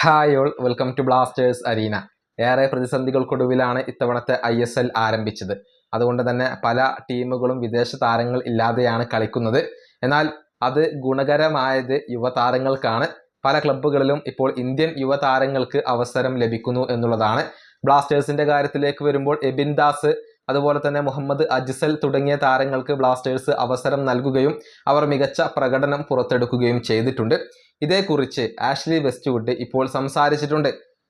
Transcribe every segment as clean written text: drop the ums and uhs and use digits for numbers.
Hi all, welcome to Blasters arena. ഏറെ പ്രതിസന്ധികൾക്കൊടുവിലാണ് ഇത്തവണത്തെ ISL ആരംഭിച്ചത്. അതുകൊണ്ട് തന്നെ പല ടീമുകളും വിദേശ താരങ്ങൾ ഇല്ലാതെയാണ് കളിക്കുന്നത്. എന്നാൽ അത് ഗുണകരമായത് യുവതാരങ്ങൾക്കാണ്. പല ക്ലബ്ബുകളിലും ഇപ്പോൾ ഇന്ത്യൻ യുവതാരങ്ങൾക്ക് അവസരം ലഭിക്കുന്നു എന്നുള്ളതാണ്. ബ്ലാസ്റ്റേഴ്സിന്റെ കാര്യത്തിലേക്ക് വരുമ്പോൾ എബിൻ ദാസ്, അതുപോലെ തന്നെ മുഹമ്മദ് അജ്സൽ തുടങ്ങിയ താരങ്ങൾക്ക് ബ്ലാസ്റ്റേഴ്സ് അവസരം നൽകുകയും അവർ മികച്ച പ്രകടനം പുറത്തെടുക്കുകയും ചെയ്തിട്ടുണ്ട്. ഇതേക്കുറിച്ച് ആഷ്ലി വെസ്റ്റ്വുഡ് ഇപ്പോൾ സംസാരിച്ചിട്ടുണ്ട്.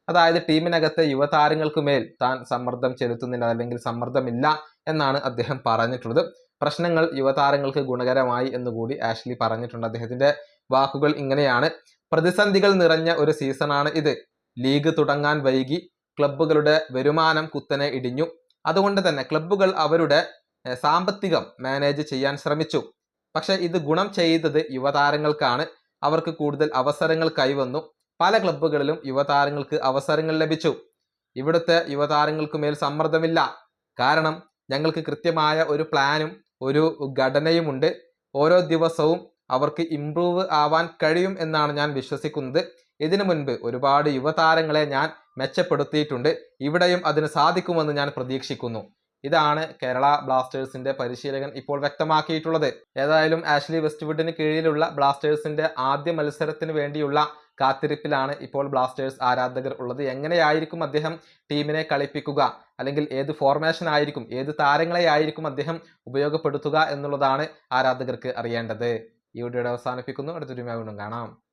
അതായത് ടീമിനകത്തെ യുവതാരങ്ങൾക്ക് മേൽ താൻ സമ്മർദ്ദം ചെലുത്തുന്നില്ല, അല്ലെങ്കിൽ സമ്മർദ്ദമില്ല എന്നാണ് അദ്ദേഹം പറഞ്ഞിട്ടുള്ളത്. പ്രശ്നങ്ങൾ യുവതാരങ്ങൾക്ക് ഗുണകരമായി എന്നുകൂടി ആഷ്ലി പറഞ്ഞിട്ടുണ്ട്. അദ്ദേഹത്തിന്റെ വാക്കുകൾ ഇങ്ങനെയാണ്: പ്രതിസന്ധികൾ നിറഞ്ഞ ഒരു സീസണാണ് ഇത്. ലീഗ് തുടങ്ങാൻ വൈകി, ക്ലബ്ബുകളുടെ വരുമാനം കുത്തനെ ഇടിഞ്ഞു. അതുകൊണ്ട് തന്നെ ക്ലബ്ബുകൾ അവരുടെ സാമ്പത്തികം മാനേജ് ചെയ്യാൻ ശ്രമിച്ചു. പക്ഷെ ഇത് ഗുണം ചെയ്തത് യുവതാരങ്ങൾക്കാണ്. അവർക്ക് കൂടുതൽ അവസരങ്ങൾ കൈവന്നു. പല ക്ലബ്ബുകളിലും യുവതാരങ്ങൾക്ക് അവസരങ്ങൾ ലഭിച്ചു. ഇവിടുത്തെ യുവതാരങ്ങൾക്ക് മേൽ സമ്മർദ്ദമില്ല. കാരണം ഞങ്ങൾക്ക് കൃത്യമായ ഒരു പ്ലാനും ഒരു ഘടനയുമുണ്ട്. ഓരോ ദിവസവും അവർക്ക് ഇംപ്രൂവ് ആവാൻ കഴിയും എന്നാണ് ഞാൻ വിശ്വസിക്കുന്നത്. ഇതിനു മുൻപ് ഒരുപാട് യുവതാരങ്ങളെ ഞാൻ മെച്ചപ്പെടുത്തിയിട്ടുണ്ട്. ഇവിടെയും അതിന് സാധിക്കുമെന്ന് ഞാൻ പ്രതീക്ഷിക്കുന്നു. ഇതാണ് കേരള ബ്ലാസ്റ്റേഴ്സിന്റെ പരിശീലകൻ ഇപ്പോൾ വ്യക്തമാക്കിയിട്ടുള്ളത്. ഏതായാലും ആഷ്ലി വെസ്റ്റ്വുഡിന് കീഴിലുള്ള ബ്ലാസ്റ്റേഴ്സിന്റെ ആദ്യ മത്സരത്തിന് വേണ്ടിയുള്ള കാത്തിരിപ്പിലാണ് ഇപ്പോൾ ബ്ലാസ്റ്റേഴ്സ് ആരാധകർ ഉള്ളത്. എങ്ങനെയായിരിക്കും അദ്ദേഹം ടീമിനെ കളിപ്പിക്കുക, അല്ലെങ്കിൽ ഏത് ഫോർമേഷൻ ആയിരിക്കും, ഏത് താരങ്ങളെ ആയിരിക്കും അദ്ദേഹം ഉപയോഗപ്പെടുത്തുക എന്നുള്ളതാണ് ആരാധകർക്ക് അറിയേണ്ടത്. ഈ വീഡിയോയുടെ അവസാനിപ്പിക്കുന്നു. അടുത്തൊരു വീണ്ടും കാണാം.